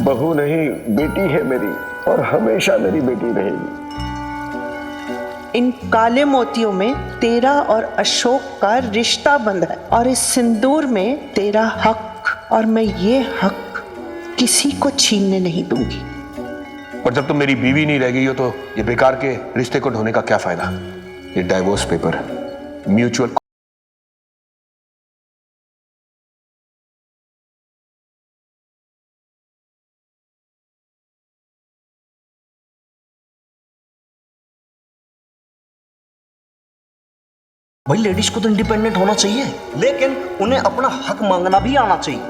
बहू नहीं बेटी है मेरी, और हमेशा मेरी बेटी रहेगी। इन काले मोतियों में तेरा और अशोक का रिश्ता बंधा है, और इस सिंदूर में तेरा हक, और मैं ये हक किसी को छीनने नहीं दूंगी। पर जब तुम मेरी बीवी नहीं रह गई हो तो ये बेकार के रिश्ते को ढोने का क्या फायदा? ये डाइवोर्स पेपर म्यूचुअल। भाई लेडीज को तो इंडिपेंडेंट होना चाहिए, लेकिन उन्हें अपना हक मांगना भी आना चाहिए।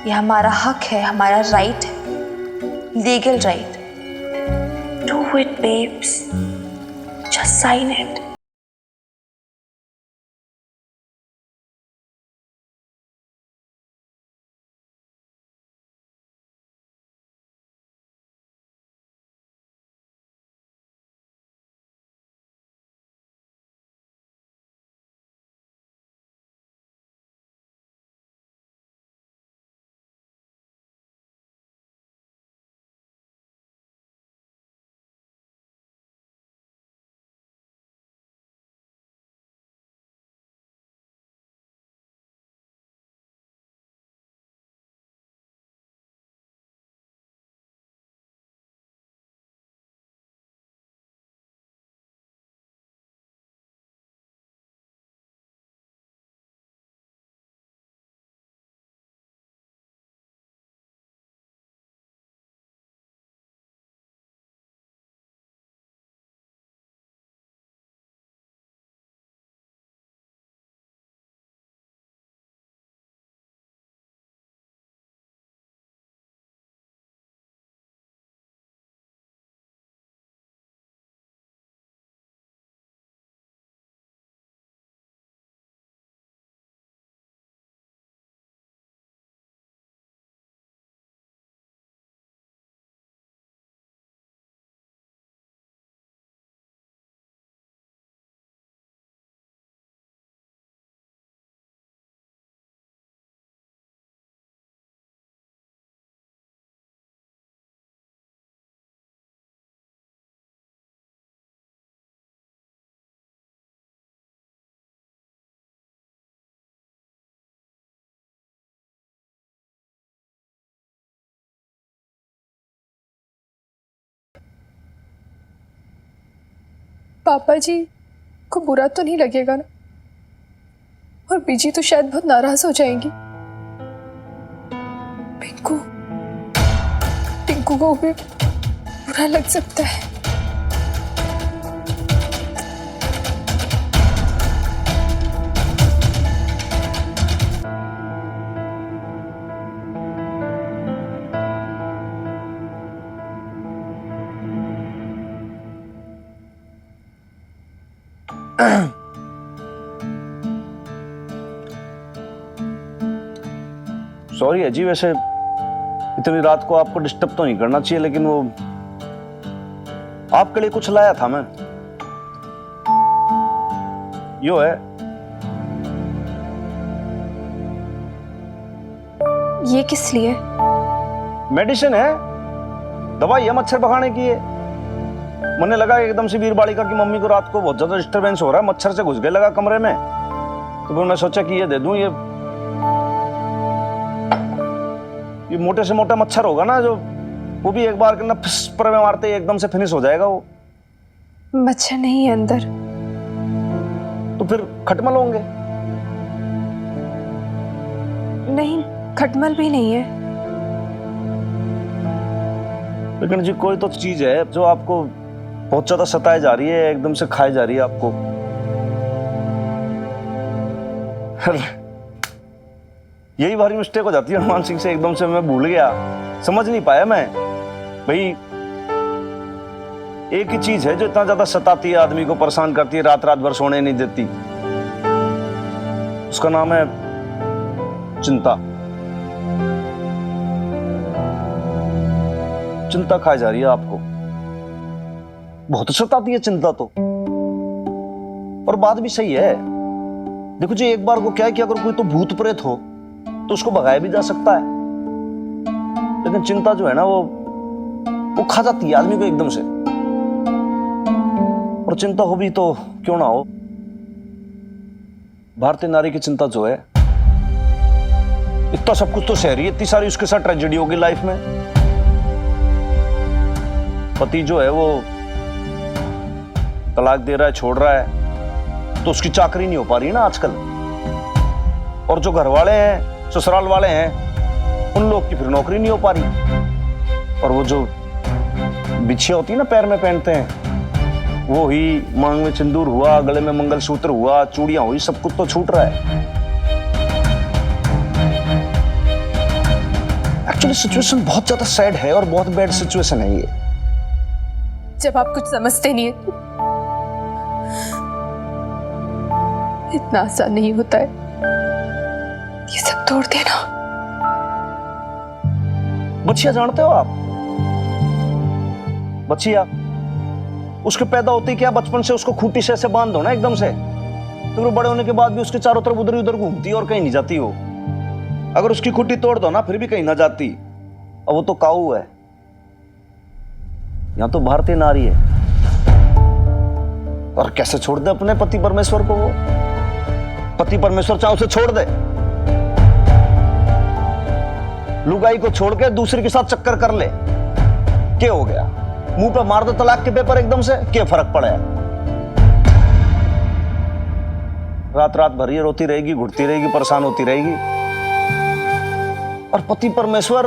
ये हमारा हक है, हमारा राइट है, legal right. Do it babes, just sign it. पापा जी को बुरा तो नहीं लगेगा ना? और बीजी तो शायद बहुत नाराज हो जाएंगी। पिंकू को भी बुरा लग सकता है। सॉरी अजी, वैसे इतनी रात को आपको डिस्टर्ब तो नहीं करना चाहिए, लेकिन वो आपके लिए कुछ लाया था मैं। यो है। ये किस लिए? मेडिसिन है, दवाई है, मच्छर भगाने की है। मैंने लगा एकदम से वीर बालिका की मम्मी को रात को बहुत ज्यादा डिस्टरबेंस हो रहा है, मच्छर से घुस गए लगा कमरे में, तो फिर मैं सोचा कि ये दे दूं। ये मोटे से मोटा मच्छर होगा ना, जो वो भी एक बार के ना पर में मारते ही एकदम से फिनिश हो जाएगा वो। मच्छर नहीं है अंदर। तो फिर खटमल होंगे? नहीं, खटमल भी नहीं है। लेकिन जी कोई तो चीज है जो आपको बहुत ज्यादा सताए जा रही है, एकदम से खाए जा रही है आपको। यही भारी मिस्टेक हो जाती है हनुमान सिंह से, एकदम से मैं भूल गया, समझ नहीं पाया मैं। भाई एक ही चीज है जो इतना ज्यादा सताती है, आदमी को परेशान करती है, रात रात भर सोने नहीं देती, उसका नाम है चिंता। चिंता खाई जा रही है आपको, बहुत सताती है चिंता तो। और बात भी सही है, देखो जी एक बार को क्या है कि अगर कोई तो भूत प्रेत हो तो उसको भगाया भी जा सकता है, लेकिन चिंता जो है ना वो खा जाती है आदमी को एकदम से। और चिंता हो भी तो क्यों ना हो, भारतीय नारी की चिंता जो है, इतना सब कुछ तो सह रही है, इतनी सारी उसके साथ ट्रेजेडी होगी लाइफ में। पति जो है वो तलाक दे रहा है, छोड़ रहा है, तो उसकी चाकरी नहीं हो पा रही ना आजकल। और जो घर वाले हैं, ससुराल वाले हैं, उन लोग की फिर नौकरी नहीं हो पा रही। और वो जो बिछिया होती है ना पैर में पहनते हैं, वो ही मांग में सिंदूर हुआ, गले में मंगलसूत्र हुआ, चूड़ियां हुई, सब कुछ तो छूट रहा है। एक्चुअली सिचुएशन बहुत ज्यादा सैड है और बहुत बैड सिचुएशन है ये। जब आप कुछ समझते नहीं है तो इतना आसान नहीं होता है ये सब तोड़ देना। बच्चिया जानते हो आप? बच्चिया, उसके पैदा होते ही क्या बचपन से उसको खूंटी से ऐसे बांध दो ना एकदम से, तो वो बड़े होने के बाद भी उसके चारों तरफ उधर उधर घूमती है और कहीं नहीं जाती हो। अगर उसकी खूंटी तोड़ दो ना फिर भी कहीं ना जाती। और वो तो काऊ है, यहां तो भारतीय नारी है। और कैसे छोड़ दे अपने पति परमेश्वर को? वो पति परमेश्वर चाहे उसे छोड़ दे, लुगाई को छोड़ के दूसरे के साथ चक्कर कर ले, क्या हो गया? मुंह पे मार दो तलाक के पेपर एकदम से, क्या फर्क पड़ा है? रात रात भर ये रोती रहेगी, घुटती रहेगी, परेशान होती रहेगी। और पति परमेश्वर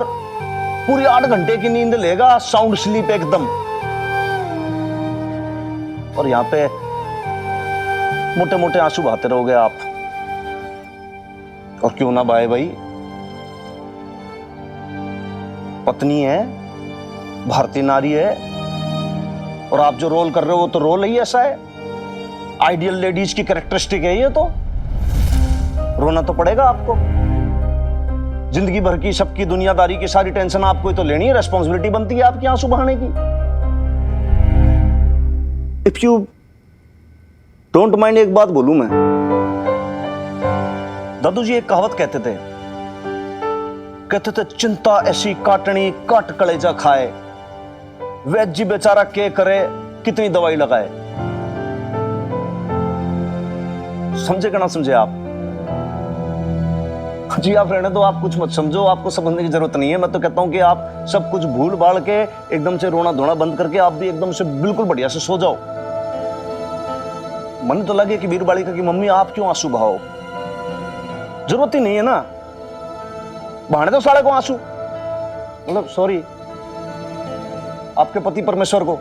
पूरी 8 घंटे की नींद लेगा, साउंड स्लीप एकदम। और यहां पे मोटे मोटे आंसू बहाते रहोगे आप। और क्यों ना बहाए भाई, पत्नी है, भारतीय नारी है, और आप जो रोल कर रहे हो वो तो रोल ही ऐसा है, आइडियल लेडीज की कैरेक्टरिस्टिक है ये। तो रोना तो पड़ेगा आपको। जिंदगी भर की सबकी दुनियादारी की सारी टेंशन आपको ही तो लेनी है, रेस्पॉन्सिबिलिटी बनती है आपकी आंसू बहाने की। इफ यू डोंट माइंड एक बात बोलूं मैं, दादू जी एक कहावत कहते थे चिंता ऐसी काटनी काट कलेजा खाए, वैद्य जी बेचारा के करे कितनी दवाई लगाए। समझे कि ना समझे आप? जी आप रहने दो, आप कुछ मत समझो, आपको समझने की जरूरत नहीं है। मैं तो कहता हूं कि आप सब कुछ भूल भाल के एकदम से रोना धोना बंद करके आप भी एकदम से बिल्कुल बढ़िया से सो जाओ। मन तो लगे कि वीर बालिका की मम्मी आप क्यों आंसू बहाओ, जरूरत ही नहीं है ना, बहाने दो साले को आंसू। मतलब सॉरी, आपके पति परमेश्वर को,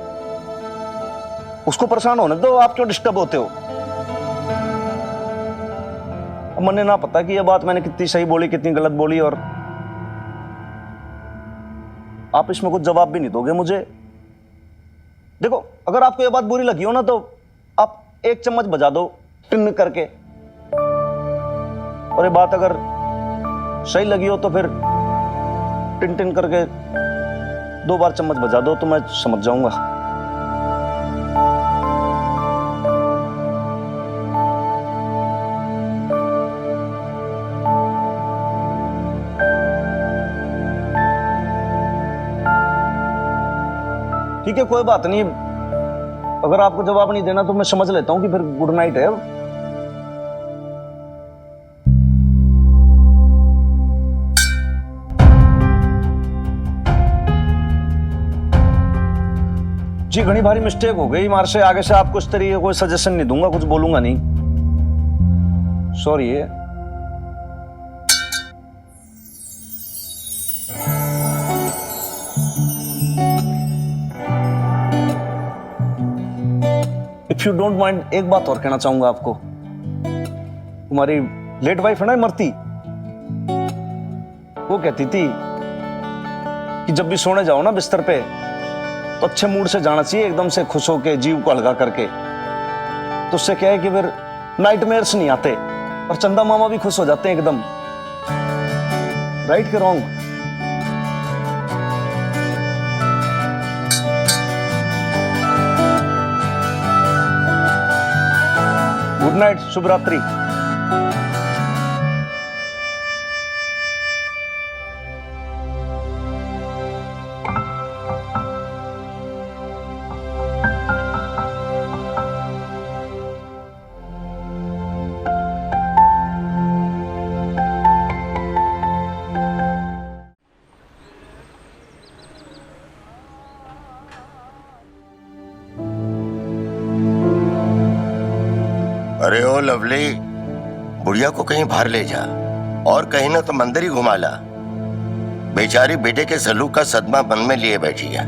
उसको परेशान होने दो, आप क्यों डिस्टर्ब होते हो? अब मैंने ना पता कि ये बात मैंने कितनी सही बोली कितनी गलत बोली, और आप इसमें कुछ जवाब भी नहीं दोगे मुझे। देखो, अगर आपको ये बात बुरी लगी हो ना तो आप 1 चम्मच बजा दो टिन करके, और ये बात अगर सही लगी हो तो फिर टिन टिन करके 2 बार चम्मच बजा दो तो मैं समझ जाऊंगा। ठीक है, कोई बात नहीं, अगर आपको जवाब नहीं देना तो मैं समझ लेता हूं कि फिर गुड नाइट है। जी घनी भारी मिस्टेक हो गई मार से, आगे से आपको इस तरीके कोई सजेशन नहीं दूंगा, कुछ बोलूंगा नहीं, सॉरी है। इफ यू डोंट माइंड एक बात और कहना चाहूंगा आपको। तुम्हारी लेट वाइफ है ना इमरती, वो कहती थी कि जब भी सोने जाओ ना बिस्तर पे तो अच्छे मूड से जाना चाहिए, एकदम से खुश होके, जीव को हल्का करके। तो उससे क्या है कि फिर नाइटमेयर्स नहीं आते और चंदा मामा भी खुश हो जाते हैं एकदम। राइट के रॉन्ग? गुड नाइट, शुभ रात्रि। अरे ओ लवली, बुढ़िया को कहीं बाहर ले जा और कहीं ना तो मंदिर ही घुमा ला। बेचारी बेटे के सलूक का सदमा मन में लिए बैठी है।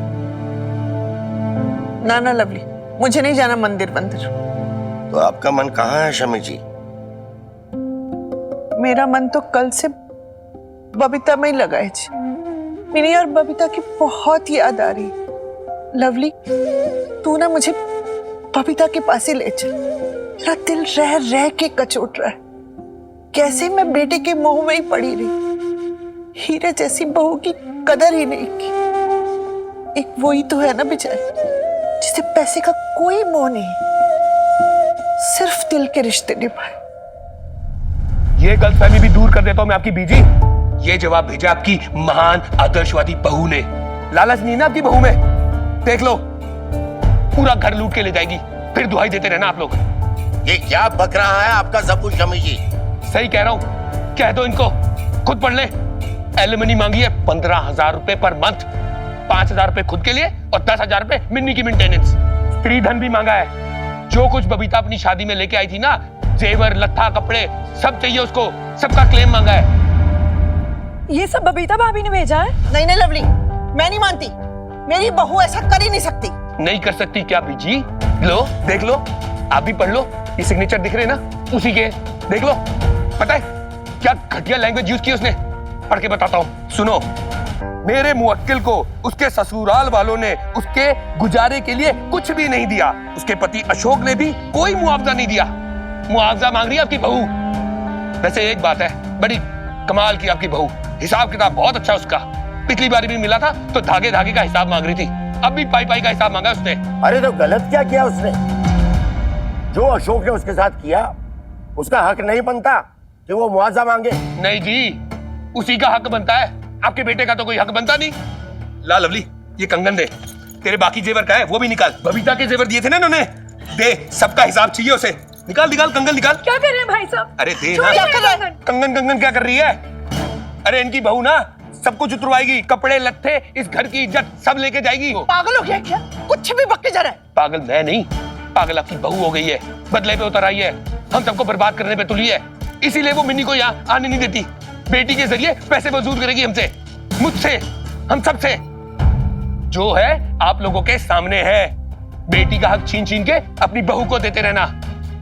ना ना लवली, मुझे नहीं जाना मंदिर मंदिर। तो आपका मन कहाँ है शमी जी? मेरा मन तो कल से बबीता में ही लगा है जी। मिनी और बबीता की बहुत याद आ रही। लवली, तू ना मुझे बबीता के पास ही ले चल। मेरा दिल रह रह के कचोट रहा है। कैसे मैं बेटे के मोह में ही पड़ी रही। हीरे जैसी बहू की कदर ही नहीं की। एक वही तो है ना बेचारी, जिसे पैसे का कोई मोह नहीं, सिर्फ दिल के रिश्ते निभाए। ये गलतफहमी भी दूर कर देता हूं मैं आपकी बीजी। ये जवाब भेजा आपकी महान आदर्शवादी बहू ने। लालच नहीं ना आपकी बहू में। देख लो, पूरा घर लूट के ले जाएगी, फिर दुहाई देते रहना आप लोग। ये क्या बक रहा है आपका जब्बू शमी जी? सही कह रहा हूं, कह दो इनको, खुद पढ़ ले। एलिमनी मांगी है 15,000 रुपए पर मंथ, 5,000 रुपए खुद के लिए और 10,000 रुपए मिन्नी की मेंटेनेंस। स्त्री धन भी मांगा है। जो कुछ बबीता अपनी शादी में लेके आई थी ना, जेवर, लत्था, कपड़े, सब चाहिए उसको। सबका क्लेम मांगा है। ये सब बबीता भाभी ने भेजा है? नहीं नहीं लवली, मैं नहीं मानती। मेरी बहू ऐसा कर ही नहीं सकती। नहीं कर सकती क्या बीजी? लो देख लो, आप भी पढ़ लो। ये सिग्नेचर दिख रहे हैं ना, उसी के। देख लो, पता है क्या घटिया लैंग्वेज यूज की उसने। पढ़ के बताता हूं, सुनो। मेरे मुवक्किल को उसके ससुराल वालों ने उसके गुजारे के लिए कुछ भी नहीं दिया। उसके पति अशोक ने भी कोई मुआवजा नहीं दिया। मुआवजा मांग रही है आपकी बहू। वैसे एक बात है, बड़ी कमाल की आपकी बहू। हिसाब किताब बहुत अच्छा उसका। पिछली बार भी मिला था तो धागे धागे का हिसाब मांग रही थी, अब भी पाई पाई का हिसाब मांगा उसने। अरे तो गलत क्या किया उसने? जो अशोक ने उसके साथ किया, उसका हक नहीं बनता कि वो मुआवजा मांगे? नहीं जी, उसी का हक बनता है। आपके बेटे का तो कोई हक बनता नहीं। ला लवली, ये कंगन दे। तेरे बाकी जेवर का है वो भी निकाल। बबीता के जेवर दिए थे ना इन्होंने, दे। सबका हिसाब चाहिए उसे। निकाल निकाल, कंगन निकाल। क्या कर रहे हैं भाई साहब? अरे दे ना। क्या कर रहे हैं? कंगन कंगन क्या कर रही है? अरे इनकी बहू ना सब कुछ उतरवाएगी, कपड़े लत्थे, इस घर की इज्जत सब लेके जाएगी। पागल हो गया क्या? कुछ भी बक के जा रहा है। पागल मैं नहीं, पागल आपकी बहू हो गई है। बदले पे उतर आई है, हम सबको बर्बाद करने पे तुली है। इसीलिए वो मिन्नी को यहाँ आने नहीं देती। बेटी के जरिए पैसे वसूल करेगी हमसे, मुझसे, हम सबसे। जो है आप लोगों के सामने है। बेटी का हक छीन छीन के अपनी बहू को देते रहना।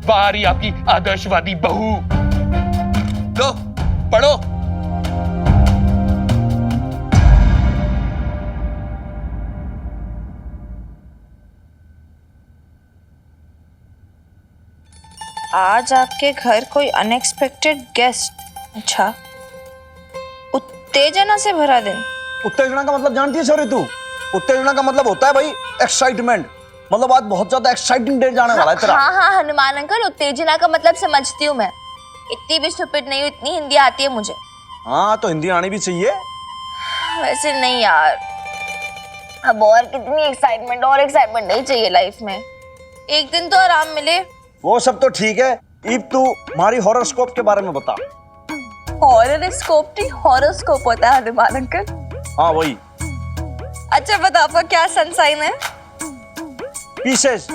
बाहर ही आपकी आदर्शवादी बहू। लो पढ़ो। आज आपके घर कोई अनएक्सपेक्टेड गेस्ट। अच्छा, उत्तेजना से भरा दिन। उत्तेजना का मतलब जानती है सॉरी तू? उत्तेजना का मतलब होता है भाई एक्साइटमेंट। मतलब आज बहुत ज्यादा एक्साइटिंग डे जाने वाला है तेरा। हाँ हाँ हनुमान अंकल, उत्तेजना का मतलब समझती हूँ मैं। इतनी भी स्टूपिड नहीं हूँ, इतनी हिंदी आती है मुझे। हाँ तो हिंदी आनी भी चाहिए। वैसे नहीं यार, अब और कितनी एक्साइटमेंट, और एक्साइटमेंट नहीं चाहिए लाइफ में। एक दिन तो आराम मिले। वो सब तो ठीक है, ईब तू हमारी हॉरोस्कोप के बारे में बता। हॉरोस्कोप नहीं, हॉरोस्कोप होता है हनुमान अंकल। हाँ वही। अच्छा बता, आपका क्या सन साइन है? Pisces,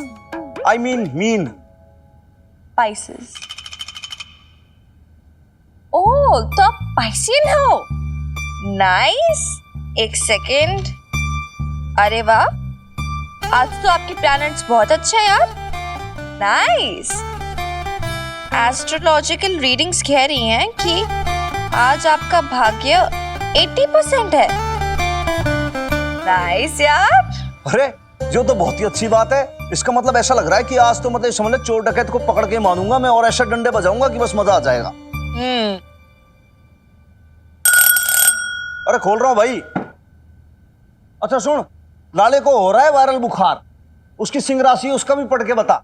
I mean Pisces. Oh, तो आप पाइसियन हो। नाइस। एक सेकेंड। अरे वाह, आज तो आपके प्लैनेट्स बहुत अच्छा है यार। नाइस। एस्ट्रोलॉजिकल रीडिंग्स कह रही हैं कि आज आपका भाग्य 80% है। नाइस यार। अरे जो तो बहुत ही अच्छी बात है। इसका मतलब ऐसा लग रहा है कि आज तो मतलब समझ ले चोर डकैत को पकड़ के मारूंगा मैं, और ऐसे डंडे बजाऊंगा कि बस मजा आ जाएगा। अरे खोल रहा हूं भाई। अच्छा सुन, लाले को हो रहा है वायरल बुखार, उसकी सिंह राशि उसका भी पढ़ के बता।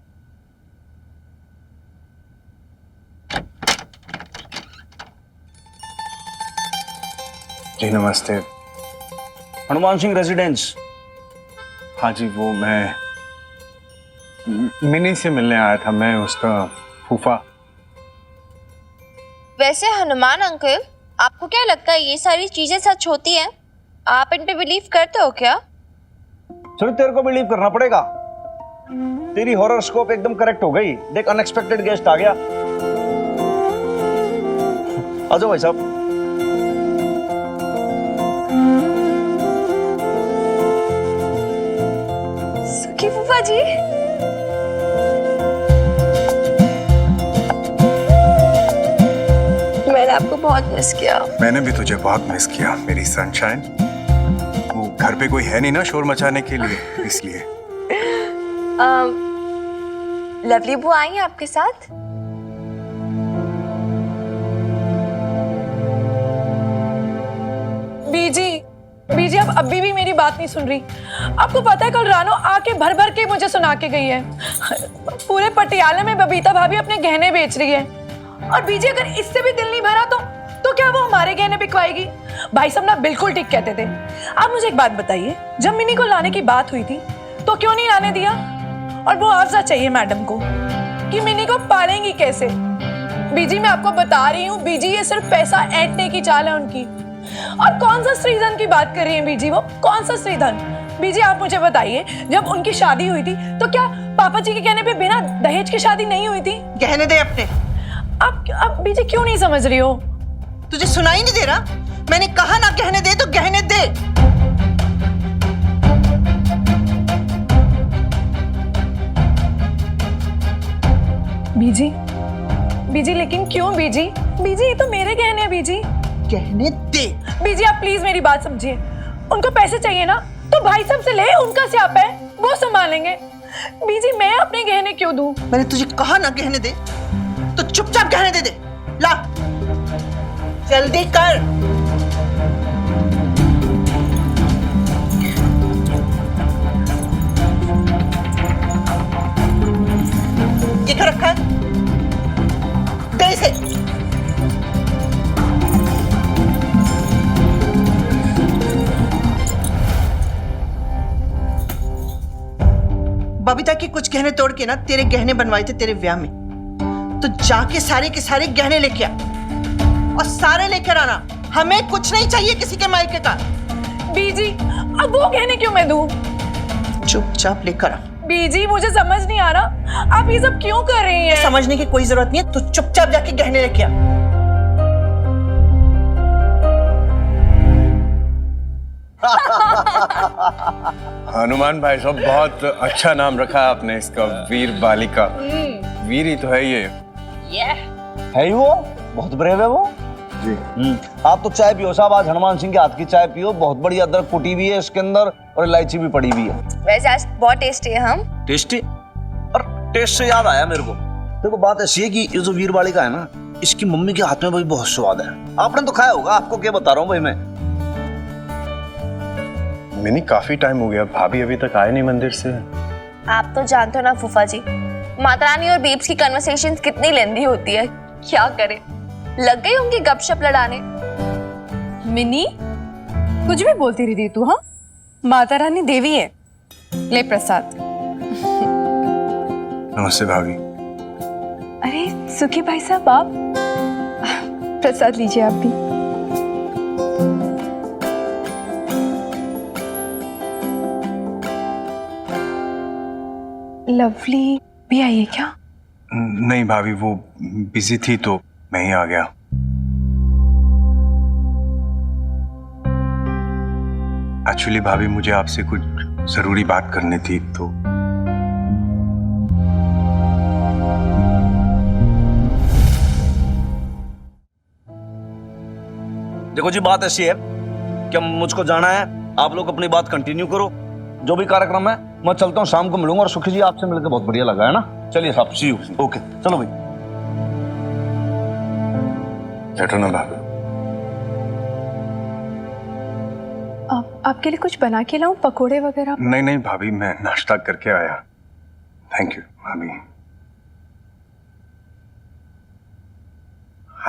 जी नमस्ते। हनुमान सिंह रेजिडेंस। हाँ जी, वो मैं मिनी से मिलने आया था। मैं उसका फूफा। वैसे हनुमान अंकल, आपको क्या लगता है ये सारी चीजें सच होती हैं? आप इन पे बिलीव करते हो क्या? चलो तेरे को बिलीव करना पड़ेगा। तेरी हॉरोस्कोप एकदम करेक्ट हो गई। देख अनएक्सपेक्टेड गेस्ट आ गया। आ जाओ भाई साहब। सुखी फूफा जी। मैंने आपको बहुत मिस किया। मैंने भी तुझे बहुत मिस किया मेरी सनशाइन। वो घर पे कोई है नहीं ना शोर मचाने के लिए, इसलिए। लवली बुआ आई हैं आपके साथ? बीजी आप अभी भी मेरी बात नहीं सुन रही। आपको पता है कल रानो आके भर भर के मुझे सुना के गई है। पूरे पटियाला में बबीता भाभी अपने गहने बेच रही है। और बीजी अगर इससे भी दिल नहीं भरा तो क्या वो हमारे गहने बिकवाएगी? भाई साहब ना बिल्कुल ठीक कहते थे। आप मुझे एक बात बताइए, जब मिनी को लाने की बात हुई थी तो क्यों नहीं लाने दिया? और वो मुआवजा चाहिए मैडम को कि मिनी को पालेंगी कैसे? बीजी मैं आपको बता रही हूँ बीजी, ये सिर्फ पैसा ऐंठने की चाल है उनकी। और कौन सा स्त्रीधन की बात कर रही है बीजी? वो कौन सा स्त्रीधन? बीजी आप मुझे बताइए, जब उनकी शादी हुई थी तो क्या पापा जी के कहने पे बिना दहेज की शादी नहीं हुई थी? गहने दे अपने। अब बीजी क्यों नहीं समझ रही हो? तुझे सुनाई नहीं दे रहा? मैंने कहा ना गहने दे तो गहने दे। बीजी लेकिन क्यों बीजी? ये तो मेरे गहने हैं बीजी। गहने दे। बीजी आप प्लीज मेरी बात समझिए। उनको पैसे चाहिए ना तो भाई साहब से ले, उनका स्यापा है, वो संभालेंगे। बीजी मैं अपने गहने क्यों दूं? मैंने तुझे कहा ना गहने दे तो चुपचाप गहने दे। ला जल्दी कर। ये क्या रखा है? दे इसे। बबीता के कुछ गहने तोड़ के ना तेरे गहने बनवाए थे तेरे ब्याह में, तो जाके सारे के सारे गहने लेके आ और सारे लेकर आना। हमें कुछ नहीं चाहिए किसी के मायके का। बीजी अब वो गहने क्यों मैं दूं? चुपचाप लेकर आ। बीजी मुझे समझ नहीं आ रहा आप ये सब क्यों कर रही हैं? समझने की कोई जरूरत नहीं है, तू चुपचाप जाके गहने लेके आ। हनुमान भाई साहब बहुत अच्छा नाम रखा आपने इसका, वीर बालिका। वीर ही तो है ये। है ही वो, बहुत ब्रेव है वो जी। आप तो चाय पियो साहब, आज हनुमान सिंह के हाथ की चाय पियो, बहुत बड़ी अदरक कुटी हुई है इसके अंदर और इलायची भी पड़ी हुई है। वैसे आज बहुत टेस्टी है। हम टेस्टी? और टेस्ट से याद आया मेरे को, देखो बात ऐसी है कि ये जो वीर बालिका है ना, इसकी मम्मी के हाथ में भाई बहुत स्वाद है। आपने तो खाया होगा, आपको क्या बता रहा हूँ भाई मैं। मिनी काफी टाइम हो गया, भाभी अभी तक आए नहीं मंदिर से। आप तो जानते हो ना फूफा जी, माता रानी और बीब्स की कन्वर्सेशंस कितनी लेंदी होती है। क्या करें, लग गई उनकी गपशप लड़ाने। मिनी कुछ भी बोलती रही तू। हाँ, माता रानी देवी है। ले प्रसाद। नमस्ते भाभी। अरे सुखी भाई साहब आप प्रसाद लीजिए आप भी। लवली भी आई है क्या? नहीं भाभी, वो बिजी थी तो मैं ही आ गया। एक्चुअली भाभी मुझे आपसे कुछ जरूरी बात करनी थी तो। देखो जी बात ऐसी है कि मुझको जाना है, आप लोग अपनी बात कंटिन्यू करो। जो भी कार्यक्रम है मैं चलता हूँ, शाम को मिलूंगा। और सुखी जी आपसे मिलकर बहुत बढ़िया लगा है ना। चलिए साहब, सी यू। ओके चलो भाई। बैठो ना भाभी। आपके लिए कुछ बना के लाऊं, पकोड़े वगैरह? नहीं नहीं भाभी, मैं नाश्ता करके आया। थैंक यू भाभी।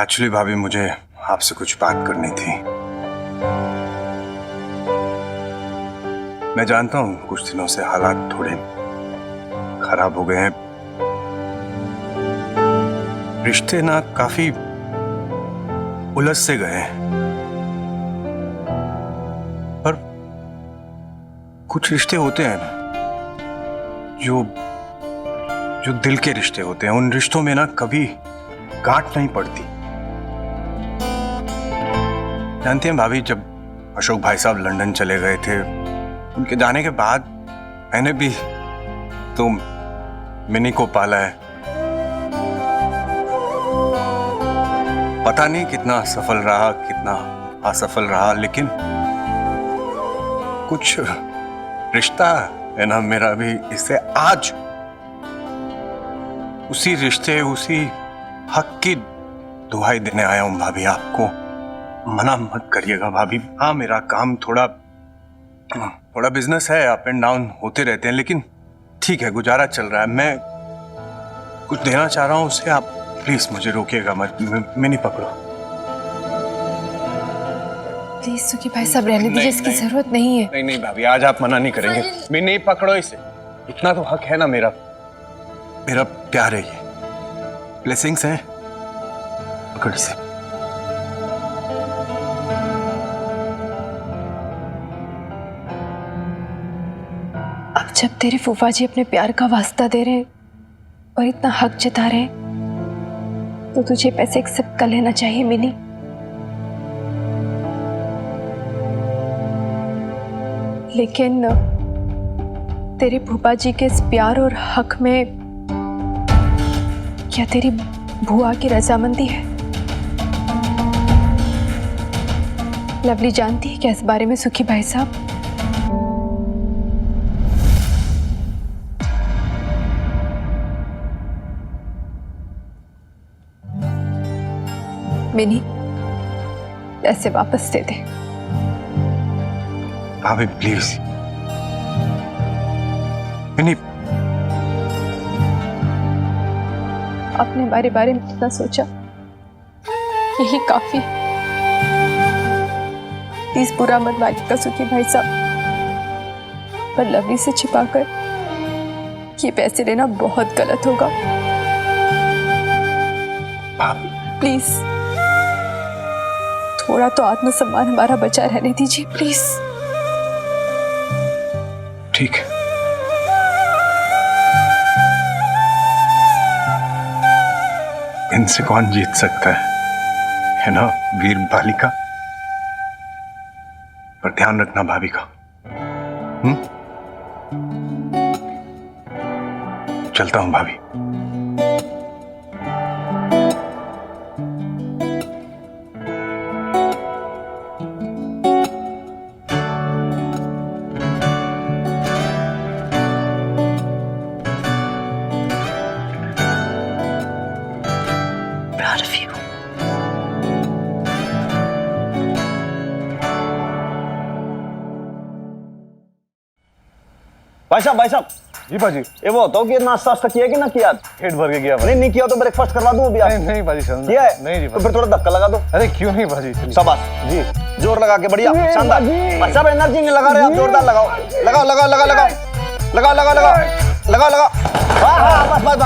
एक्चुअली भाभी मुझे आपसे कुछ बात करनी थी। मैं जानता हूं कुछ दिनों से हालात थोड़े खराब हो गए हैं, रिश्ते ना काफी उलझ से गए हैं, पर कुछ रिश्ते होते हैं ना जो जो दिल के रिश्ते होते हैं उन रिश्तों में ना कभी गांठ नहीं पड़ती। जानती हैं भाभी, जब अशोक भाई साहब लंदन चले गए थे, उनके जाने के बाद मैंने भी तो मिनी को पाला है। पता नहीं कितना सफल रहा कितना असफल रहा, लेकिन कुछ रिश्ता है ना मेरा भी इससे आज उसी रिश्ते उसी हक की दुहाई देने आया हूं भाभी। आपको मना मत करिएगा भाभी। हाँ, मेरा काम थोड़ा बिजनेस है, अप एंड डाउन होते रहते हैं, लेकिन ठीक है, गुजारा चल रहा है। मैं कुछ देना चाह रहा हूं उसे, आप प्लीज मुझे रोकिएगा मत। मैं नहीं पकड़ो प्लीज सुखी भाई साहब, रहने दीजिए, इसकी जरूरत नहीं है। नहीं नहीं भाभी, आज आप मना नहीं करेंगे। मैं नहीं पकड़ो इसे, इतना तो हक है ना मेरा। मेरा प्यार है, ये ब्लेसिंग्स हैं, पकड़ इसे। अब जब तेरे फूफा जी अपने प्यार का वास्ता दे रहे और इतना हक जता रहे, तो तुझे पैसे एक्सेप्ट कर लेना चाहिए मिनी। लेकिन तेरे फूफा जी के इस प्यार और हक में क्या तेरी बुआ की रजामंदी है? लवली जानती है क्या इस बारे में सुखी भाई साहब? मिनी, पैसे वापस दे दे। भाभी प्लीज। नहीं, अपने बारे में कितना सोचा, यही काफी है। प्लीज बुरा मत मानिएगा सुखी भाई साहब, पर लवली से छिपाकर ये पैसे लेना बहुत गलत होगा। प्लीज थोड़ा तो आत्मसम्मान हमारा बचा रहने दीजिए प्लीज। ठीक है। इनसे कौन जीत सकता है ना वीर बालिका? पर ध्यान रखना भाभी का। चलता हूं भाभी। Proud of you. भाई साहब जी पाजी, ये वो बताओ कि नाश्ता वास्ता किया कि ना किया? पेट भर के गया भाई। नहीं किया तो ब्रेकफास्ट करवा दूं अभी? नहीं नहीं भाजी साहब, किया है? नहीं जी तो फिर थोड़ा धक्का लगा दो। अरे क्यों नहीं भाजी? शाबाश जी, जोर लगा के, बढ़िया, शानदार। भाई साहब एनर्जी नहीं लगा रहे आप, जोरदार लगाओ। लगाओ लगाओ लगाओ लगाओ लगाओ लगाओ लगाओ लगाओ लगाओ। हाँ बस।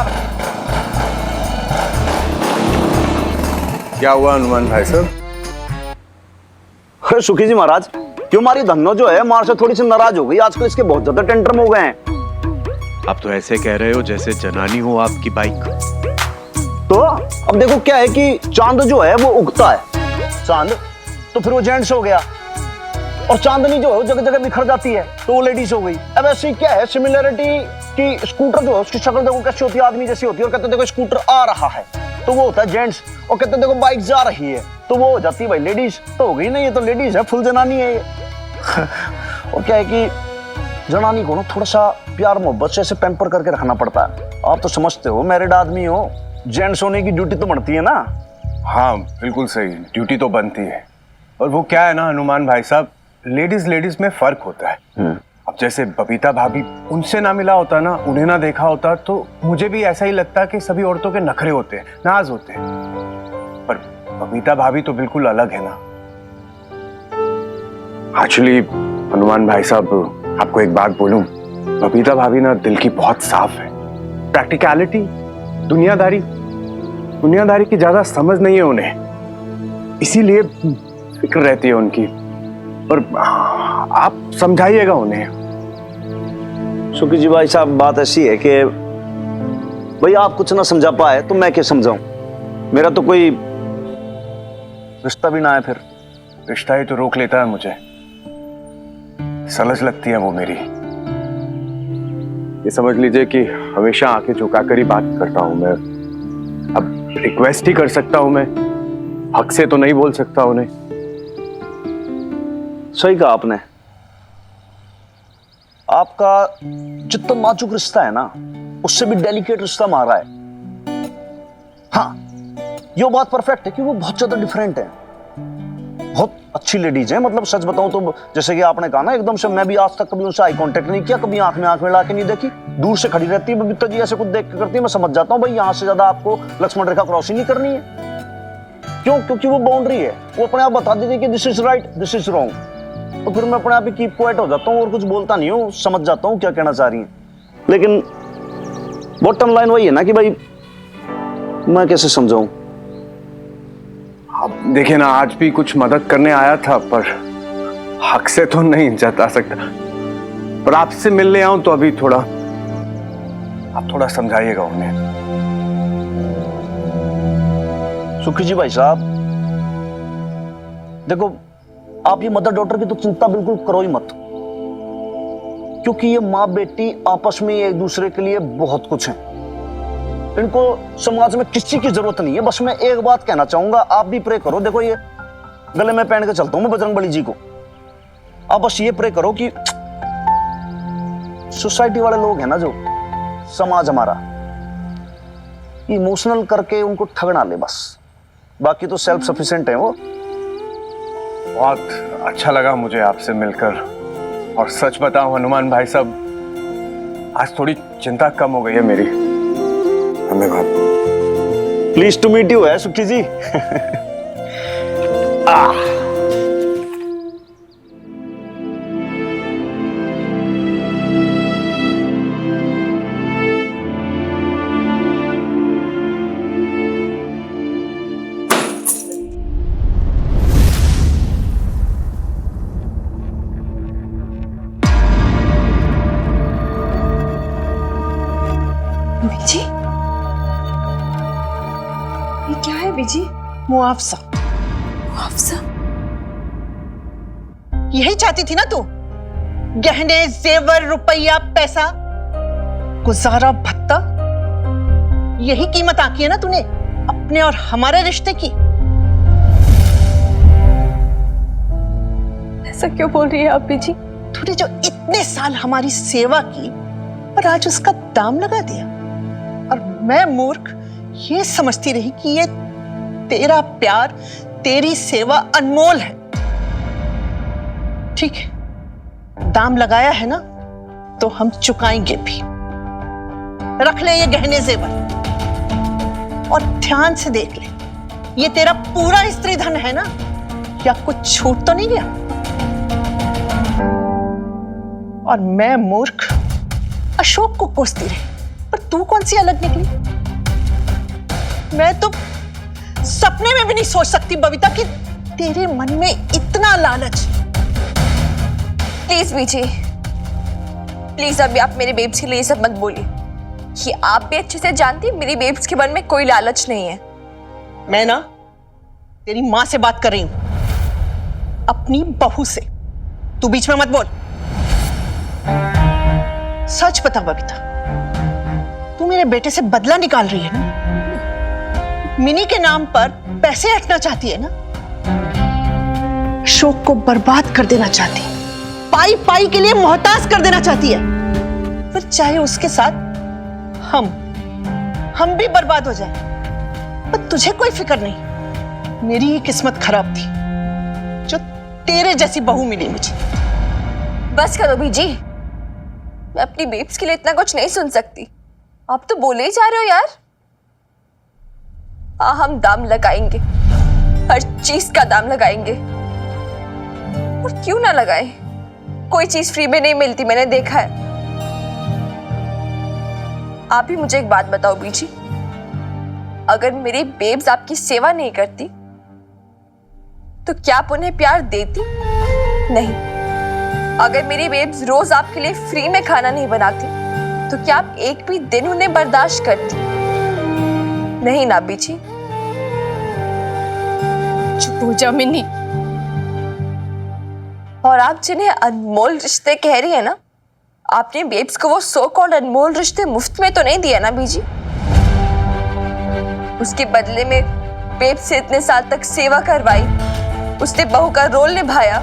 क्या हुआ हनुमान भाई साहब? अरे सुखी जी महाराज, क्यों हमारी धन्नो जो है मार से थोड़ी सी नाराज हो गई आजकल, इसके बहुत ज्यादा टेंट्रम हो गए हैं। आप तो ऐसे कह रहे हो जैसे जनानी हो आपकी बाइक। तो अब देखो क्या है कि चांद जो है वो उगता है, चांद तो फिर वो जेंट्स हो गया, और चांदनी जो है जगह जगह बिखर जाती है तो वो लेडीज हो गई। अब ऐसे ही क्या है सिमिलरिटी कि स्कूटर जो है उसकी शक्ल देखो कैसी होती है, आदमी जैसी होती है, और कहते देखो स्कूटर आ रहा है तो वो होता है जेंट्स, और कहते देखो बाइक जा रही है तो वो हो जाती है भाई लेडीज। तो हो गई ना, ये तो लेडीज है, फुल जनानी है ये। और क्या है कि जनानी को ना थोड़ा सा प्यार मोहब्बत से ऐसे पैम्पर करके रखना पड़ता है। आप तो समझते हो, मैरिड आदमी हो, जेंट्स होने की ड्यूटी तो बनती है ना। हाँ बिल्कुल सही, ड्यूटी तो बनती है। और वो क्या है ना हनुमान भाई साहब, लेडीज में फर्क होता है। अब जैसे बबीता भाभी, उनसे ना मिला होता ना, उन्हें ना देखा होता तो मुझे भी ऐसा ही लगता कि सभी औरतों के नखरे होते हैं, नाज होते हैं। पर बबीता भाभी तो बिल्कुल अलग है ना। एक्चुअली हनुमान भाई साहब, आपको एक बात बोलूं, बबीता भाभी ना दिल की बहुत साफ है। प्रैक्टिकलिटी, दुनियादारी की ज्यादा समझ नहीं है उन्हें, इसीलिए फिक्र रहती है उनकी। और आप समझाइएगा उन्हें। सुखी जी भाई साहब, बात ऐसी है कि भाई आप कुछ ना समझा पाए तो मैं क्या समझाऊं? मेरा तो कोई रिश्ता भी ना है फिर। रिश्ता ही तो रोक लेता है मुझे, समझ लगती है वो मेरी। ये समझ लीजिए कि हमेशा आंखें झुकाकर ही बात करता हूं मैं। अब रिक्वेस्ट ही कर सकता हूं मैं, हक से तो नहीं बोल सकता उन्हें। सही कहा आपने। आपका जितना नाजुक रिश्ता है ना, उससे भी डेलिकेट रिश्ता हमारा है। हाँ, ये बात परफेक्ट है कि वो बहुत ज्यादा डिफरेंट है। बहुत अच्छी लेडीज है, मतलब सच बताऊं तो जैसे कि आपने कहा ना, एकदम से मैं भी आज तक कभी उनसे आई कांटेक्ट नहीं किया, कभी आंख में ला के नहीं देखी, दूर से खड़ी रहती है बबीता जी, ऐसे कुछ देख के करती है। मैं समझ जाता हूँ भाई यहाँ से ज्यादा आपको लक्ष्मण रेखा क्रॉस ही नहीं करनी है। क्यों? क्योंकि वो बाउंड्री है, वो अपने आप बता देती है कि this is right, this is wrong. तो फिर मैं अपने आप ही कीप क्वाइट हो जाता हूँ और कुछ बोलता नहीं हूँ, समझ जाता हूँ क्या कहना चाह रही है। लेकिन बॉटम लाइन वही है ना कि भाई मैं कैसे समझाऊं? अब देखिए ना, आज भी कुछ मदद करने आया था, पर हक से तो नहीं जता सकता। पर आपसे मिलने आऊं तो अभी थोड़ा, आप थोड़ा समझाइएगा उन्हें। सुखी जी भाई साहब, देखो आप ये मदर डॉटर की तो चिंता बिल्कुल करो ही मत, क्योंकि ये माँ बेटी आपस में एक दूसरे के लिए बहुत कुछ है। इनको समाज में किसी की जरूरत नहीं है। बस मैं एक बात कहना चाहूंगा, आप भी प्रे करो। देखो ये गले में पहन के चलता हूं मैं बजरंगबली जी को। आप बस ये प्रे करो कि सोसाइटी वाले लोग हैं ना, जो समाज हमारा, इमोशनल करके उनको ठगना ले बस। बाकी तो सेल्फ सफिशिएंट है वो। बहुत अच्छा लगा मुझे आपसे मिलकर, और सच बताऊं हनुमान भाई साहब, आज थोड़ी चिंता कम हो गई है मेरी। धन्यवाद। प्लीज टू मीट यू है सुखी जी। बीजी, ये क्या है बीजी? मुआवजा। मुआवजा? यही चाहती थी ना तू? गहने, जेवर, रुपया, पैसा, गुजारा भत्ता, यही कीमत आंकी है ना तूने अपने और हमारे रिश्ते की? ऐसा क्यों बोल रही है आप बीजी? तूने जो इतने साल हमारी सेवा की और आज उसका दाम लगा दिया, और मैं मूर्ख ये समझती रही कि ये तेरा प्यार, तेरी सेवा अनमोल है। ठीक है, दाम लगाया है ना, तो हम चुकाएंगे भी। रख ले ये गहने जेवर और ध्यान से देख ले, ये तेरा पूरा स्त्री धन है ना, या कुछ छूट तो नहीं गया? और मैं मूर्ख अशोक को कोसती रही, पर तू कौन सी अलग निकली? मैं तो सपने में भी नहीं सोच सकती बबीता कि तेरे मन में इतना लालच। प्लीज बीजी, प्लीज अभी आप मेरे बेब्स के लिए ये सब मत बोलिए। कि आप भी अच्छे से जानती मेरी बेब्स के मन में कोई लालच नहीं है। मैं ना तेरी मां से बात कर रही हूं, अपनी बहू से। तू बीच में मत बोल। सच बता बबीता, तू मेरे बेटे से बदला निकाल रही है ना? मिनी के नाम पर पैसे हटना चाहती है ना? अशोक को बर्बाद कर देना चाहती है, पाई पाई के लिए मोहताज कर देना चाहती है। फिर चाहे उसके साथ हम भी बर्बाद हो जाए, पर तुझे कोई फिक्र नहीं। मेरी ही किस्मत खराब थी जो तेरे जैसी बहू मिली मुझे। बस करो बीजी, मैं अपनी बेब्स के लिए इतना कुछ नहीं सुन सकती। आप तो बोले ही जा रहे हो यार। हाँ, हम दाम लगाएंगे, हर चीज का दाम लगाएंगे। और क्यों ना लगाए, कोई चीज फ्री में नहीं मिलती, मैंने देखा है। आप ही मुझे एक बात बताओ बीजी, अगर मेरी बेब्स आपकी सेवा नहीं करती तो क्या आप उन्हें प्यार देती? नहीं। अगर मेरी बेब्स रोज आपके लिए फ्री में खाना नहीं बनाती तो क्या आप एक भी दिन उन्हें बर्दाश्त करती? नहीं ना बीजी। चुप हो जा मिन्नी। और आप जिन्हें अनमोल रिश्ते कह रही है ना, आपने बेब्स को वो सो कॉल्ड अनमोल रिश्ते मुफ्त में तो नहीं दिया ना बीजी? उसके बदले में बेब्स से इतने साल तक सेवा करवाई, उसने बहू का रोल निभाया।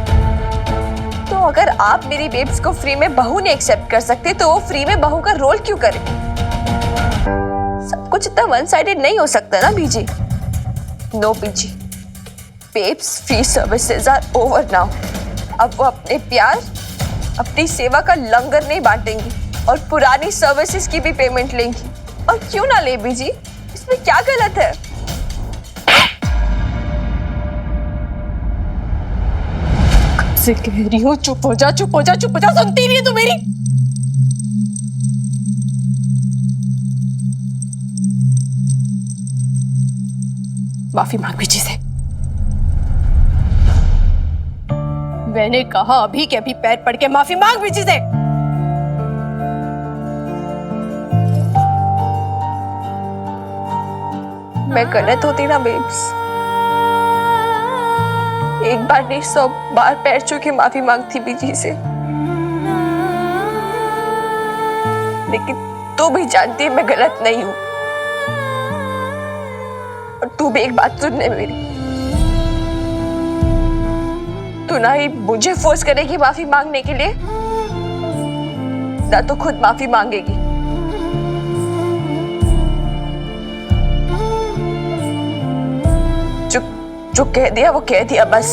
तो अगर आप मेरी बेब्स को फ्री में बहू नहीं एक्सेप्ट कर सकते तो वो फ्री में बहू का रोल क्यों करे? सब कुछ इतना वन साइडेड नहीं हो सकता ना BG. No BG, babes free services are over now. अब वो अपने प्यार, अपनी सेवा का लंगर नहीं बांटेंगी और पुरानी सर्विसेज की भी पेमेंट लेंगी। और क्यों ना ले बीजी, इसमें क्या गलत है? कब से कह रही हूँ चुप हो जा, चुप हो जा, चुप हो जा, सुनती नहीं है तू मेरी। माफी मांग बीजी से। मैंने कहा अभी के अभी पैर पड़ के माफी मांग बीजी से। मैं गलत होती ना बेब्स, एक बार नहीं 100 बार पैर छू के माफी मांगती बीजी से। लेकिन तू भी जानती है मैं गलत नहीं हूं। और तू भी एक बात सुन ले मेरी, तू ना ही मुझे फोर्स करेगी माफी मांगने के लिए, ना तो खुद माफी मांगेगी। जो कह दिया वो कह दिया बस।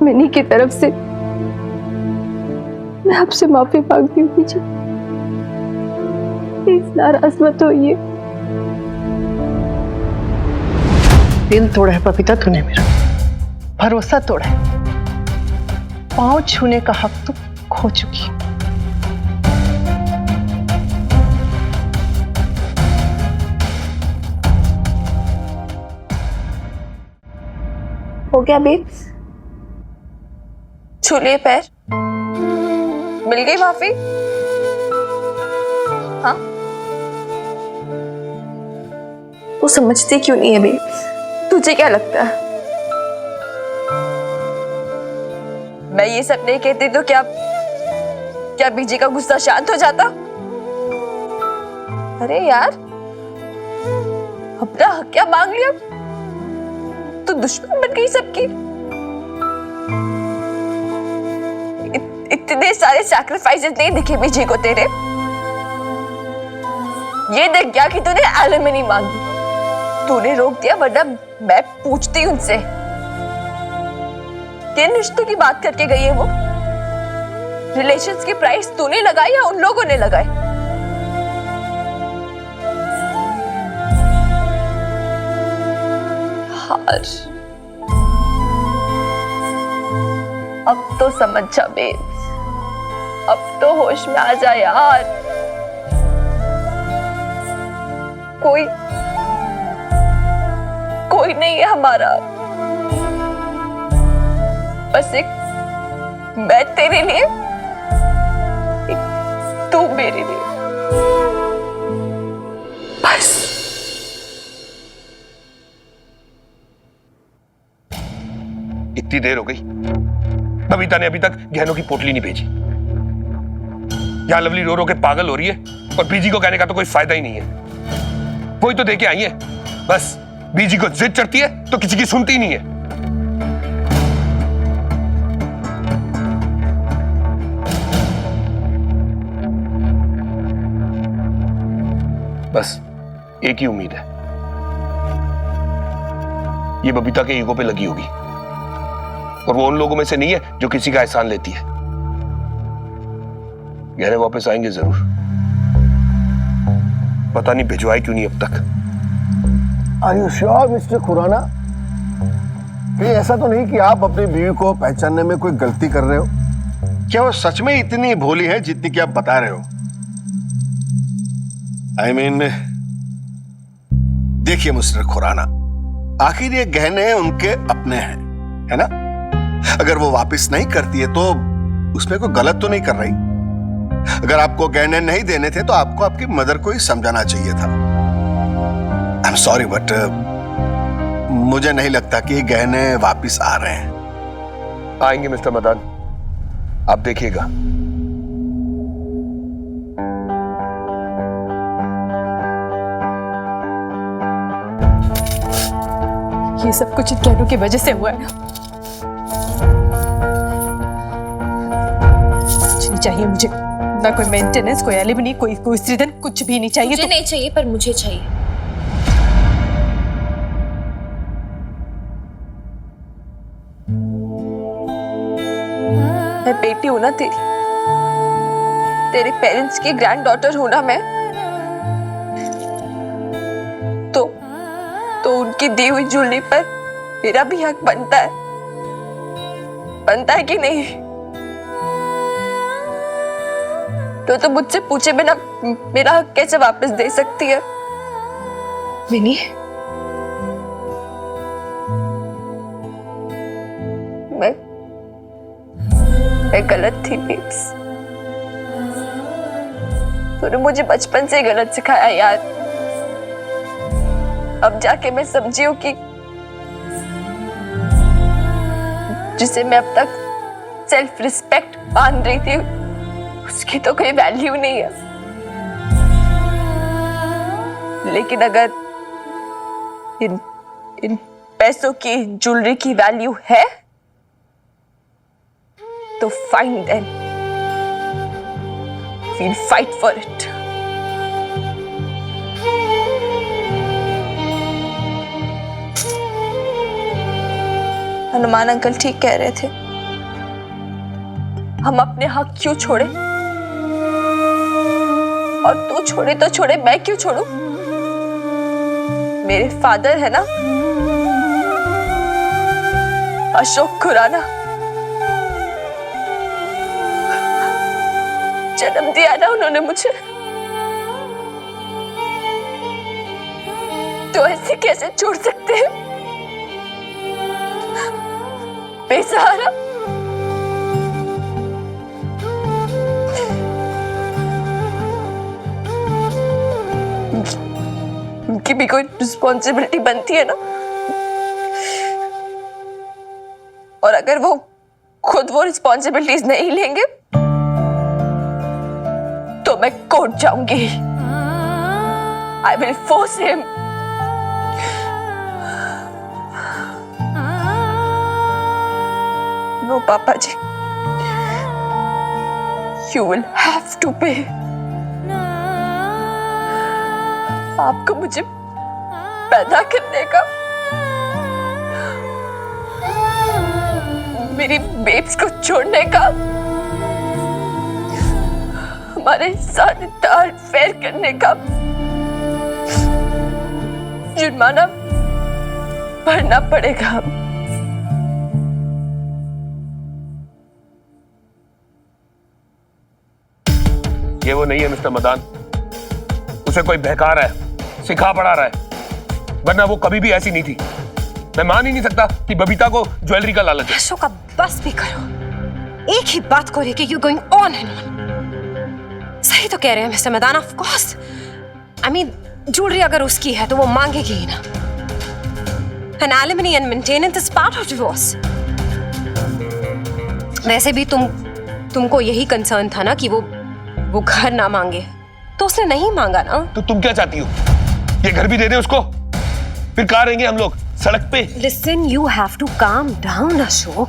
मिनी की तरफ से मैं आपसे माफी मांगती हूँ बीजी। प्लीज नाराज मत होइए। दिल तोड़ा है बबीता तूने मेरा, भरोसा तोड़ा है, पांव छूने का हक तो खो चुकी है। हो गया बेब्स? छू लिए पैर? मिल गई माफी? हाँ? तू समझती क्यों नहीं है बेब्स? तुझे क्या लगता है मैं ये सब नहीं कहती तो क्या बीजी का गुस्सा शांत हो जाता? अरे यार, अपना हक क्या मांग लिया? तू दुश्मन बन गई सबकी। इतने सारे सैक्रिफाइसेस नहीं दिखे बीजी को तेरे। ये देख गया कि तूने एलिमनी मांगी, तूने रोक दिया, वरना मैं पूछती उनसे किन रिश्तों की बात करके गई है वो। रिलेशंस की प्राइस तूने लगाई या उन लोगों ने लगाई? हार। अब तो समझ जा बेब्स, अब तो होश में आ जा यार। कोई नहीं है हमारा, बस एक मैं तेरे लिए, एक तू मेरे लिए, बस। इतनी देर हो गई, बबीता ने अभी तक गहनों की पोटली नहीं भेजी। यहां लवली रो रो के पागल हो रही है और बीजी को कहने का तो कोई फायदा ही नहीं है। कोई तो देके आई है, बस बीजी को जिद चढ़ती है तो किसी की सुनती ही नहीं है। बस एक ही उम्मीद है, ये बबीता के ईगो पे लगी होगी और वो उन लोगों में से नहीं है जो किसी का एहसान लेती है। गहने वापस आएंगे जरूर, पता नहीं भिजवाए क्यों नहीं अब तक। Are you sure mister Khurana? ये ऐसा तो नहीं कि आप अपनी बीवी को पहचानने में कोई गलती कर रहे हो? क्या वो सच में इतनी भोली है जितनी कि आप बता रहे हो? I mean, देखिए मिस्टर खुराना, आखिर ये गहने उनके अपने हैं, है ना? अगर वो वापस नहीं करती है तो उसमें कोई गलत तो नहीं कर रही। अगर आपको गहने नहीं देने थे तो आपको आपकी मदर को ही समझाना चाहिए था। आई एम सॉरी बट मुझे नहीं लगता कि ये गहने वापस आ रहे हैं। आएंगे मिस्टर मदान, आप देखिएगा। ये सब कुछ इन गहनों की वजह से हुआ है ना। कुछ नहीं चाहिए मुझे, ना कोई मेंटेनेंस, कोई एलिमनी, कोई स्त्रीधन, कुछ भी नहीं चाहिए। मुझे नहीं चाहिए, पर मुझे चाहिए। मैं बेटी हूं ना तेरी, तेरे पेरेंट्स की ग्रैंड डॉटर हूं ना मैं, तो उनकी दी हुई ज्वेलरी पर मेरा भी हक बनता है कि नहीं? तो मुझसे पूछे बिना मेरा हक कैसे वापस दे सकती है? मिनी, मैं गलत थी बेब्स। तूने मुझे बचपन से गलत सिखाया यार। अब जाके मैं समझी हूँ कि जिसे मैं अब तक सेल्फ रिस्पेक्ट मान रही थी, उसकी तो कोई वैल्यू नहीं है। लेकिन अगर इन पैसों की, ज्वेलरी की वैल्यू है तो fine then, we'll fight for it. Hanuman uncle ठीक कह रहे थे, हम अपने हक क्यों छोड़े? और तू छोड़े तो छोड़े, मैं क्यों छोड़ू? मेरे फादर है ना, अशोक खुराना, जन्म दिया ना उन्होंने मुझे, तो ऐसे कैसे छोड़ सकते हैं? बेसहारा, उनकी भी कोई रिस्पॉन्सिबिलिटी बनती है ना। और अगर वो खुद वो रिस्पॉन्सिबिलिटीज नहीं लेंगे तो मैं कोर्ट जाऊंगी। I will force him. No पापा जी, you will have to pay. आपको मुझे पैदा करने का, मेरी बेब्स को छोड़ने का, हमारे साथ तार फेर करने का जुर्माना भरना पड़ेगा। ये वो नहीं है मिस्टर मदान, उसे कोई बहका रहा है, सिखा पढ़ा रहा है, वरना वो कभी भी ऐसी नहीं थी। मैं मान ही नहीं सकता कि बबीता को ज्वेलरी का लालच है। अशोक, अब बस भी करो। एक ही बात को लेके you going on and on. सही तो कह रहे हैं mister Madan, of course. I mean, jewellery अगर उसकी है तो वो मांगेगी ही ना। And alimony and maintenance is part of divorce. वैसे भी तुमको यही कंसर्न था ना कि वो घर ना मांगे, तो उसने नहीं मांगा ना। तो तुम क्या चाहती हो? ये घर भी दे दे उसको, फिर कहाँ रहेंगे हम लोग? सड़क पे? Listen, you have to calm down Ashok.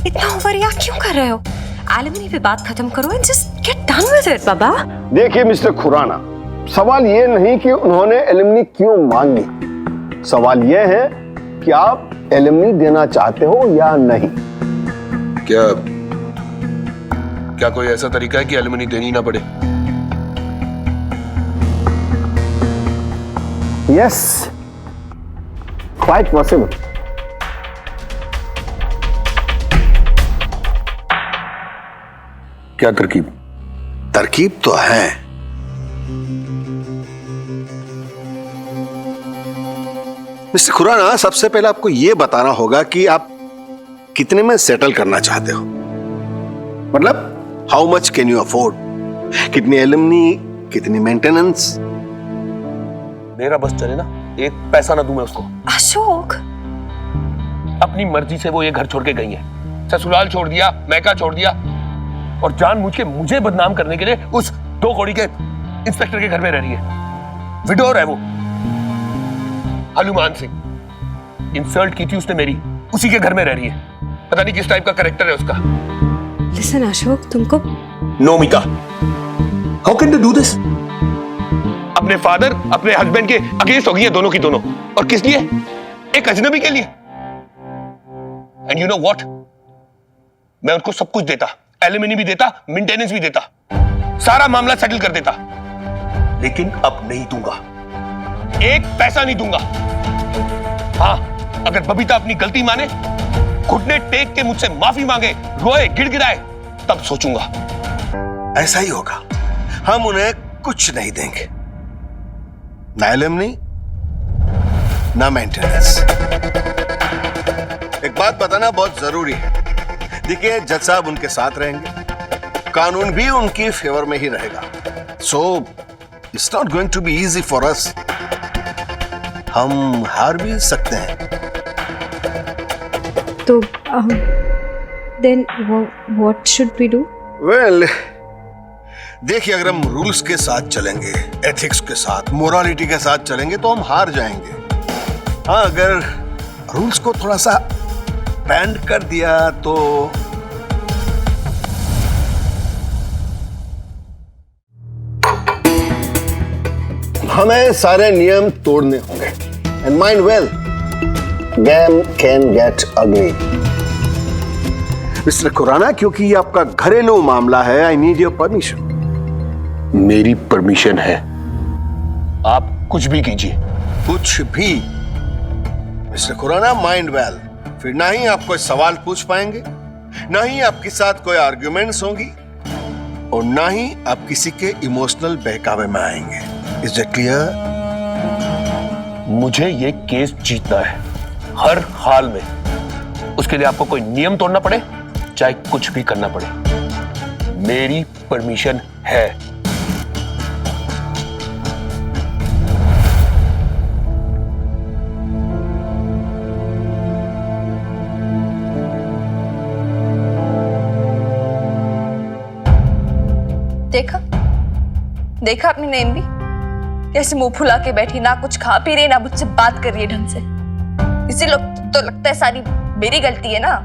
इतना ओवररिएक्ट क्यों कर रहे हो? एलिमनी पे बात खत्म करो and just get done with it बाबा। देखिए मिस्टर खुराना, सवाल ये नहीं कि उन्होंने एलिमनी क्यों मांगी, सवाल ये है कि आप एलिमनी देना चाहते हो या नहीं। क्या कोई ऐसा तरीका है कि एलिमनी देनी ना पड़े? Yes, quite possible. क्या तरकीब? तरकीब तो है। मिस्टर खुराना, सबसे पहले आपको यह बताना होगा कि आप कितने में सेटल करना चाहते हो। मतलब how much can you afford, कितनी एलुमनी, कितनी मेंटेनेंस। मेरा बस चले ना, एक पैसा ना दूं मैं उसको। अशोक, अपनी मर्जी से वो ये घर छोड़ के गई है, ससुराल छोड़ दिया, मैका छोड़ दिया, और जानबूझ के मुझे बदनाम करने के लिए उस 2 कौड़ी के इंस्पेक्टर के घर में रह रही है। विडोर है वो, हनुमान सिंह। इंसल्ट की थी उसने मेरी, उसी के घर में रह रही है। पता नहीं किस टाइप का कैरेक्टर है उसका। लिसन अशोक, तुमको no Meeta, how can they do this? अपने फादर, अपने हस्बैंड के अगेंस्ट हो गई है दोनों की दोनों, और किस लिए? एक अजनबी के लिए। एंड यू नो व्हाट, मैं उनको सब कुछ देता, एलिमनी भी देता, मेंटेनेंस भी देता, सारा मामला सेटल कर देता, लेकिन अब नहीं दूंगा, एक पैसा नहीं दूंगा। हाँ, अगर बबीता अपनी गलती माने, घुटने टेक के मुझसे माफी मांगे, रोए, गिड़गिड़ाए, तब सोचूंगा। ऐसा ही होगा। हम उन्हें कुछ नहीं देंगे, ना एलुमनी, ना मेंटेनेंस। एक बात बताना बहुत जरूरी है। देखिए, जज साहब उनके साथ रहेंगे, कानून भी उनकी फेवर में ही रहेगा। So it's not going to be easy for us. हम हार भी सकते हैं। तो then what should we do? Well, देखिए, अगर हम रूल्स के साथ चलेंगे, एथिक्स के साथ, मोरालिटी के साथ चलेंगे तो हम हार जाएंगे। हाँ, अगर रूल्स को थोड़ा सा बैंड कर दिया तो हमें सारे नियम तोड़ने होंगे। And mind well, game can get अगली। मिस्टर खुराना, क्योंकि ये आपका घरेलू मामला है, आई नीड योर परमिशन। मेरी परमिशन है। आप कुछ भी कीजिए। कुछ भी? मिस्टर खुराना, माइंड वेल, फिर ना ही आप कोई सवाल पूछ पाएंगे, ना ही आपके साथ कोई आर्ग्यूमेंट्स होंगी, और ना ही आप किसी के इमोशनल बहकावे में आएंगे। Is that clear? मुझे ये केस जीतना है, हर हाल में। उसके लिए आपको कोई नियम तोड़ना पड़े, चाहे कुछ भी करना पड़े, मेरी परमिशन है। देखा देखा अपनी नेम भी कैसे मुंह फुला के बैठी, ना कुछ खा पी रही, ना मुझसे बात कर रही है ढंग से। इसी लोग तो लगता है सारी मेरी गलती है ना।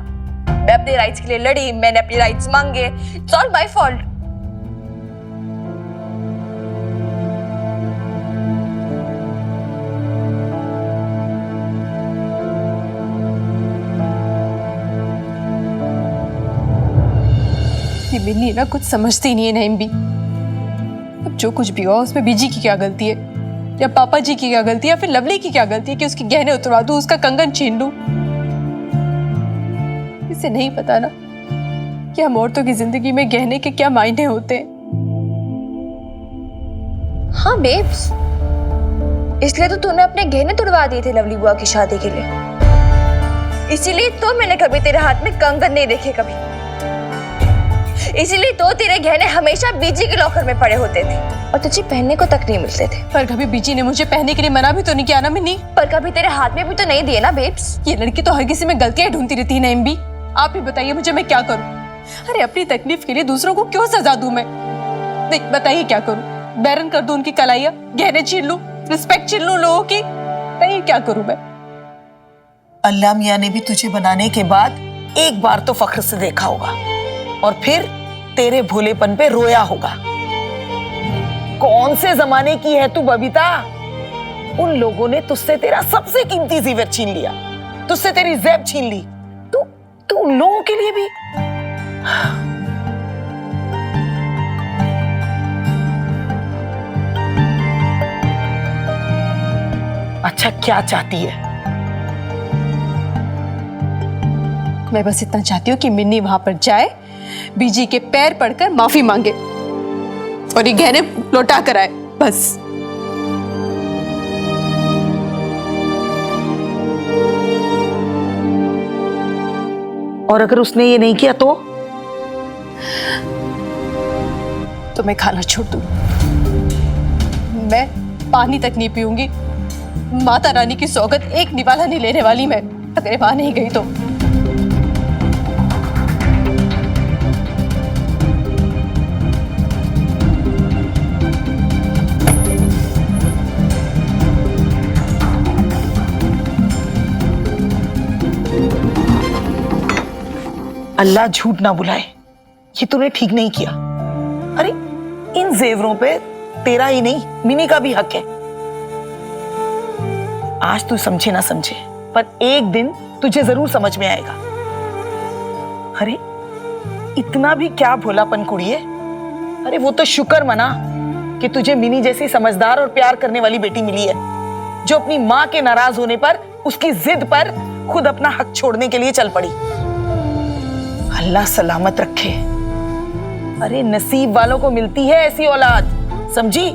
मैं अपने राइट्स के लिए लड़ी, मैंने अपने राइट्स मांगे, इट्स ऑल माय फॉल्ट। ये मिन्नी ना कुछ समझती नहीं है नईम भी। अब जो कुछ भी हुआ उसमें बीजी की क्या गलती है, या पापा जी की क्या गलती है, या फिर लवली की क्या गलती है कि उसके गहने उतरवा दूं, उसका कंगन छीन लूं। इसे नहीं पता ना कि हम औरतों की जिंदगी में गहने के क्या मायने होते हैं। हाँ बेब्स, इसलिए तो तूने अपने गहने तुड़वा दिए थे लवली बुआ की शादी के लिए। इसीलिए तो मैंने कभी तेरे हाथ में कंगन नहीं देखे कभी। इसीलिए तो तेरे गहने हमेशा बीजी के लॉकर में पड़े होते थे और तुझे पहनने को तक नहीं मिलते थे। पर कभी बीजी ने मुझे पहनने के लिए मना भी तो नहीं किया ना मिन्नी। पर कभी तेरे हाथ में भी तो नहीं दिए ना बेब्स। ये लड़की तो हर किसी में गलतियां ढूंढती रहती है नईम भी। आप ही बताइए मुझे, मैं क्या करूं? अरे अपनी तकलीफ के लिए दूसरों को क्यों सजा दूं मैं? देख बताइए क्या करूं? बैरन कर दूं उनकी कलाइयां, गहने छीन लूं, रिस्पेक्ट छीन लूं लोगों की? बताइए क्या करूं मैं? अल्लाह मियां ने भी तुझे बनाने के बाद एक बार तो फख्र से देखा होगा और फिर तेरे भोलेपन पे रोया होगा। कौन से जमाने की है तू बबीता? उन लोगों ने तुझसे तेरा सबसे कीमती जेवर छीन लिया, तुझसे तेरी जेब छीन ली। तू उन लोगों के लिए भी अच्छा क्या चाहती है? मैं बस इतना चाहती हूँ कि मिन्नी वहां पर जाए, बीजी के पैर पड़कर माफी मांगे और ये गहने लौटा कर आए, बस। और अगर उसने ये नहीं किया तो मैं खाना छोड़ दूं। मैं पानी तक नहीं पीऊंगी। माता रानी की सौगत एक निवाला नहीं लेने वाली मैं, अगर वहां नहीं गई तो। अल्लाह झूठ ना बुलाए, ये तूने ठीक नहीं किया। अरे इन जेवरों पे तेरा ही नहीं मिनी का भी हक है। आज तू समझे ना समझे, पर एक दिन तुझे जरूर समझ में आएगा। अरे इतना भी क्या भोलापन कुड़िए। अरे वो तो शुक्र मना कि तुझे मिनी जैसी समझदार और प्यार करने वाली बेटी मिली है, जो अपनी माँ के नाराज होने पर, उसकी जिद पर खुद अपना हक छोड़ने के लिए चल पड़ी। अल्लाह सलामत रखे। अरे नसीब वालों को मिलती है ऐसी औलाद, समझी।